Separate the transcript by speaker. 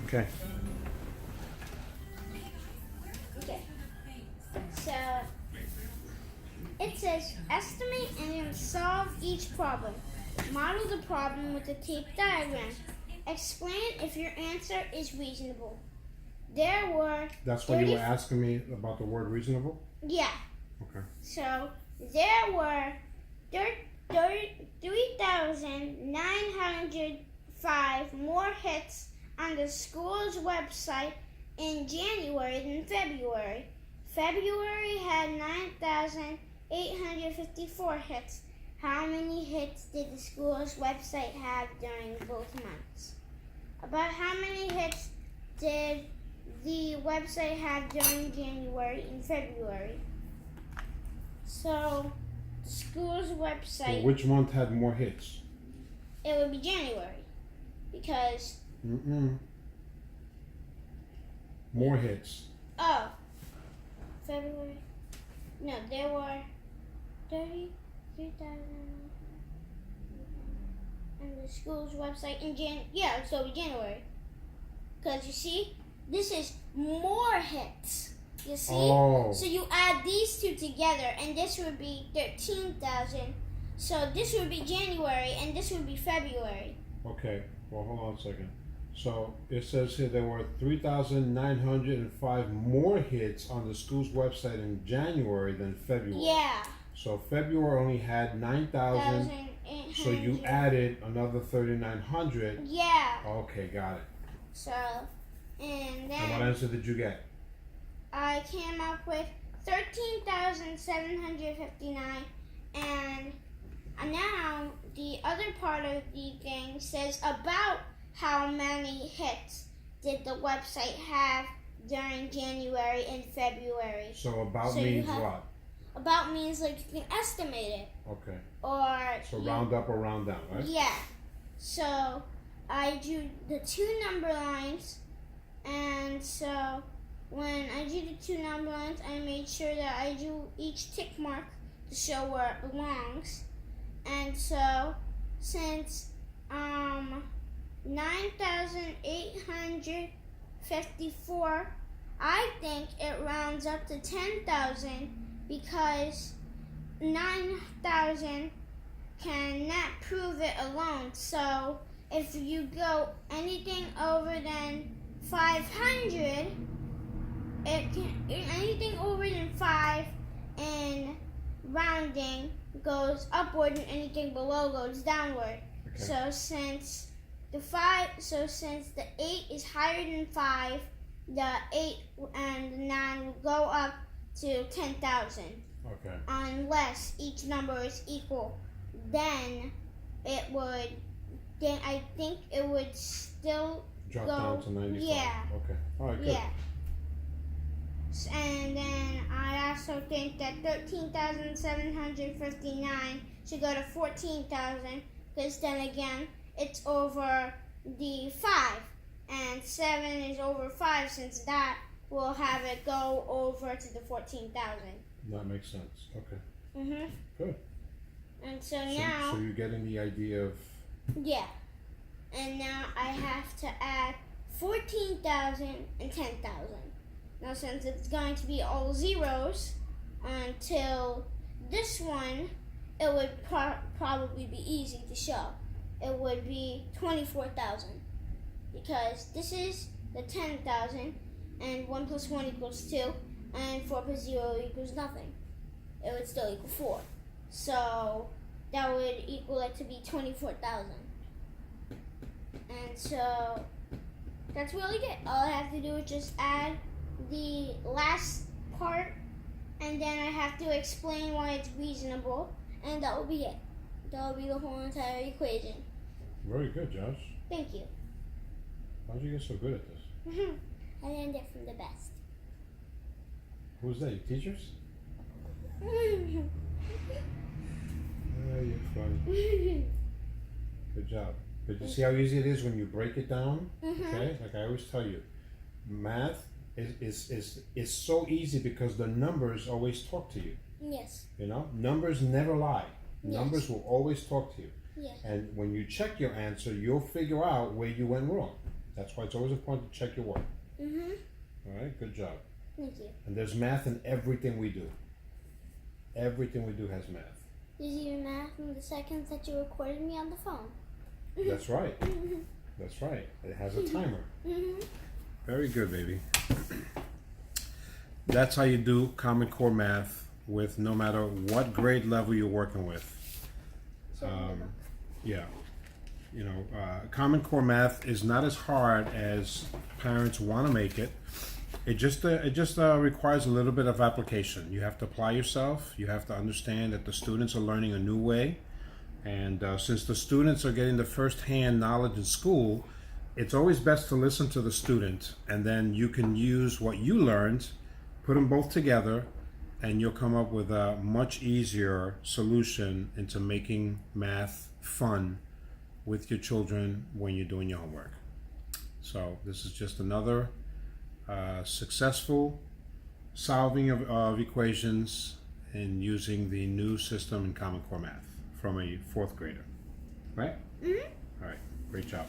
Speaker 1: Okay.
Speaker 2: Okay. So it says estimate and then solve each problem. Model the problem with a tape diagram. Explain if your answer is reasonable. There were
Speaker 1: That's why you were asking me about the word reasonable?
Speaker 2: Yeah.
Speaker 1: Okay.
Speaker 2: So there were 3,905 more hits on the school's website in January than February. February had 9,854 hits. How many hits did the school's website have during both months? About how many hits did the website have during January and February? So, the school's website.
Speaker 1: So which month had more hits?
Speaker 2: It would be January, because.
Speaker 1: More hits.
Speaker 2: Oh, February. No, there were 33,000 on the school's website in Yeah, so it'll be January. Because you see, this is more hits. You see?
Speaker 1: Oh.
Speaker 2: So you add these two together, and this would be 13,000. So this would be January, and this would be February.
Speaker 1: Okay. Well, hold on a second. So it says here there were 3,905 more hits on the school's website in January than February.
Speaker 2: Yeah.
Speaker 1: So February only had 9,000. So you added another 3,900.
Speaker 2: Yeah.
Speaker 1: Okay, got it.
Speaker 2: So, and then.
Speaker 1: And what answer did you get?
Speaker 2: I came up with 13,759, and now the other part of the thing says about how many hits did the website have during January and February.
Speaker 1: So about means what?
Speaker 2: About means like you can estimate it.
Speaker 1: Okay.
Speaker 2: Or
Speaker 1: so round up or round down, right?
Speaker 2: Yeah. So I drew the two number lines, and so when I drew the two number lines, I made sure that I drew each tick mark to show where it belongs. And so since 9,854, I think it rounds up to 10,000 because 9,000 cannot prove it alone. So if you go anything over than 500, anything over than 5 in rounding goes upward, and anything below goes downward.
Speaker 1: Okay.
Speaker 2: So since the 8 is higher than 5, the 8 and the 9 will go up to 10,000.
Speaker 1: Okay.
Speaker 2: Unless each number is equal, then I think it would still
Speaker 1: drop
Speaker 2: go
Speaker 1: down to 95.
Speaker 2: Yeah.
Speaker 1: Okay. All right. Good.
Speaker 2: Yeah. And then I also think that 13,759 should go to 14,000, because then again it's over the 5, and 7 is over 5, since that will have it go over to the 14,000.
Speaker 1: That makes sense. Okay. Good.
Speaker 2: And so now.
Speaker 1: So you're getting the idea of.
Speaker 2: Yeah. And now I have to add 14,000 and 10,000. Now since it's going to be all zeros until this one, it would probably be easy to show. It would be 24,000, because this is the 10,000, and 1 plus 1 equals 2, and 4 plus 0 equals nothing. It would still equal 4. So that would equal it to be 24,000. And so that's really it. All I have to do is just add the last part, and then I have to explain why it's reasonable, and that will be it. That will be the whole entire equation.
Speaker 1: Very good, Josh.
Speaker 2: Thank you.
Speaker 1: How'd you get so good at this?
Speaker 2: I learned it from the best.
Speaker 1: Who's that? Your teachers? Oh, you're funny. Good job. But you see how easy it is when you break it down? Okay? Like I always tell you, math is so easy because the numbers always talk to you.
Speaker 2: Yes.
Speaker 1: You know? Numbers never lie.
Speaker 2: Yes.
Speaker 1: Numbers will always talk to you.
Speaker 2: Yes.
Speaker 1: And when you check your answer, you'll figure out where you went wrong. That's why it's always important to check your work.
Speaker 2: Mhm.
Speaker 1: All right, good job.
Speaker 2: Thank you.
Speaker 1: And there's math in everything we do. Everything we do has math.
Speaker 2: There's even math in the seconds that you recorded me on the phone.
Speaker 1: That's right. That's right. It has a timer.
Speaker 2: Mhm.
Speaker 1: Very good, baby. That's how you do Common Core math with no matter what grade level you're working with. Yeah. You know, Common Core math is not as hard as parents want to make it. It just requires a little bit of application. You have to apply yourself. You have to understand that the students are learning a new way. And since the students are getting the first-hand knowledge in school, it's always best to listen to the student, and then you can use what you learned, put them both together, and you'll come up with a much easier solution into making math fun with your children when you're doing your homework. So this is just another successful solving of equations and using the new system in Common Core Math from a 4th grader. Right?
Speaker 2: Mhm.
Speaker 1: All right. Great job.